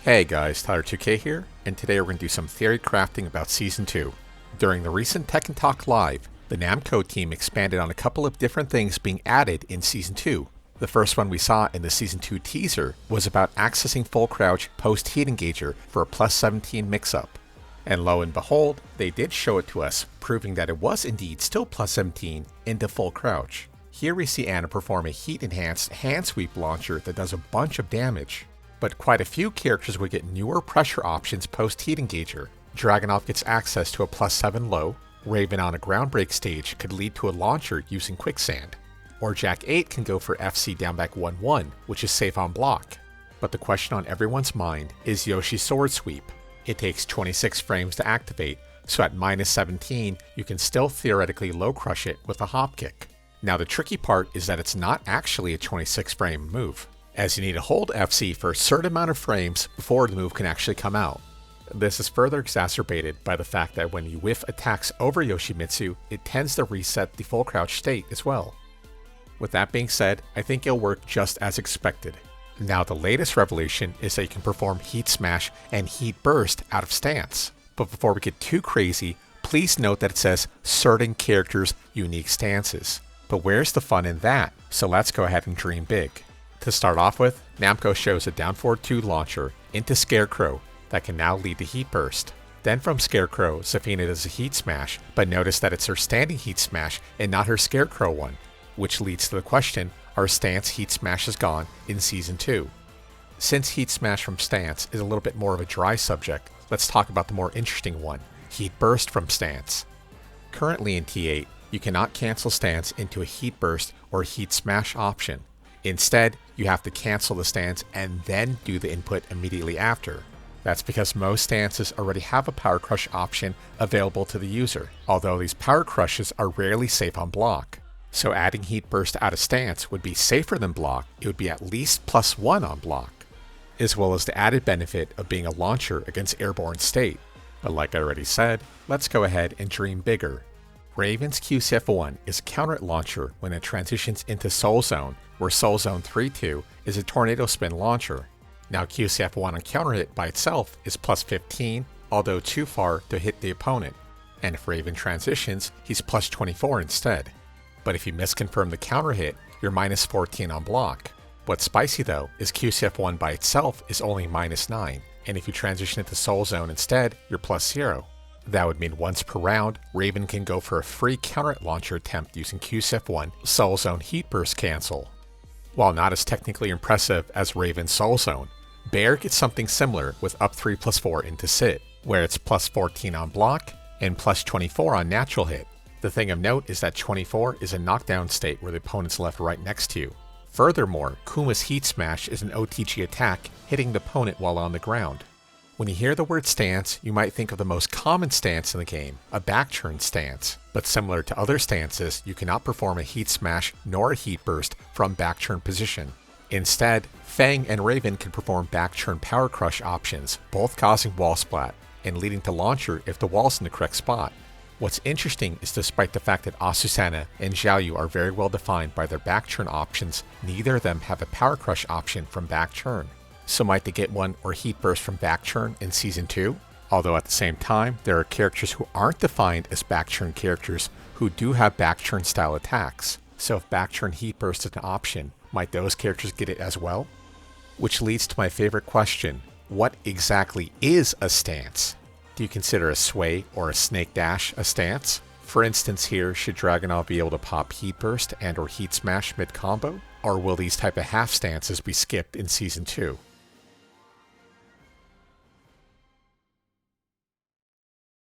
Hey guys, Tyler2K here, and today we're going to do some theory crafting about Season 2. During the recent Tekken Talk Live, the Namco team expanded on a couple of different things being added in Season 2. The first one we saw in the Season 2 teaser was about accessing full crouch post-heat engager for a plus 17 mix-up. And lo and behold, they did show it to us, proving that it was indeed still plus 17 into full crouch. Here we see Anna perform a heat-enhanced hand sweep launcher that does a bunch of damage. But quite a few characters would get newer pressure options post-heat engager. Dragunov gets access to a plus 7 low, Raven on a ground break stage could lead to a launcher using quicksand, or Jack 8 can go for FC down back 1-1, which is safe on block. But the question on everyone's mind is Yoshi's sword sweep. It takes 26 frames to activate, so at minus 17 you can still theoretically low crush it with a hop kick. Now the tricky part is that it's not actually a 26 frame move, as you need to hold FC for a certain amount of frames before the move can actually come out. This is further exacerbated by the fact that when you whiff attacks over Yoshimitsu, it tends to reset the full crouch state as well. With that being said, I think it'll work just as expected. Now the latest revelation is that you can perform Heat Smash and Heat Burst out of stance. But before we get too crazy, please note that it says certain characters' unique stances. But where's the fun in that? So let's go ahead and dream big. To start off with, Namco shows a down forward 2 launcher into Scarecrow that can now lead to Heat Burst. Then from Scarecrow, Zafina does a Heat Smash, but notice that it's her standing Heat Smash and not her Scarecrow one, which leads to the question, are stance Heat Smashes gone in Season 2? Since Heat Smash from stance is a little bit more of a dry subject, let's talk about the more interesting one, Heat Burst from stance. Currently in T8, you cannot cancel stance into a Heat Burst or Heat Smash option. Instead, you have to cancel the stance and then do the input immediately after. That's because most stances already have a Power Crush option available to the user, although these Power Crushes are rarely safe on block. So adding Heat Burst out of stance would be safer than block, it would be at least +1 on block, as well as the added benefit of being a launcher against airborne state. But like I already said, let's go ahead and dream bigger. Raven's QCF1 is a counter launcher when it transitions into Soul Zone, where Soul Zone 3-2 is a Tornado Spin launcher. Now QCF1 on counter hit by itself is +15, although too far to hit the opponent, and if Raven transitions, he's +24 instead. But if you misconfirm the counter hit, you're -14 on block. What's spicy though is QCF1 by itself is only -9, and if you transition into Soul Zone instead, you're +0. That would mean once per round, Raven can go for a free counter launcher attempt using QCF1 Soul Zone Heat Burst cancel. While not as technically impressive as Raven's Soul Zone, Bear gets something similar with up 3+4 into sit, where it's +14 on block and +24 on natural hit. The thing of note is that 24 is a knockdown state where the opponent's left right next to you. Furthermore, Kuma's Heat Smash is an OTG attack hitting the opponent while on the ground. When you hear the word stance, you might think of the most common stance in the game, a back-turn stance. But similar to other stances, you cannot perform a Heat Smash nor a Heat Burst from back-turn position. Instead, Fang and Raven can perform back-turn Power Crush options, both causing wall splat, and leading to launcher if the wall's in the correct spot. What's interesting is despite the fact that Asusana and Xiaoyu are very well defined by their back-turn options, neither of them have a Power Crush option from back-turn. So might they get one or Heat Burst from back-turn in Season 2? Although at the same time, there are characters who aren't defined as back-turn characters who do have back-turn style attacks. So if back-turn Heat Burst is an option, might those characters get it as well? Which leads to my favorite question, what exactly is a stance? Do you consider a sway or a snake dash a stance? For instance here, should Dragunov be able to pop Heat Burst and or Heat Smash mid-combo? Or will these type of half stances be skipped in Season 2?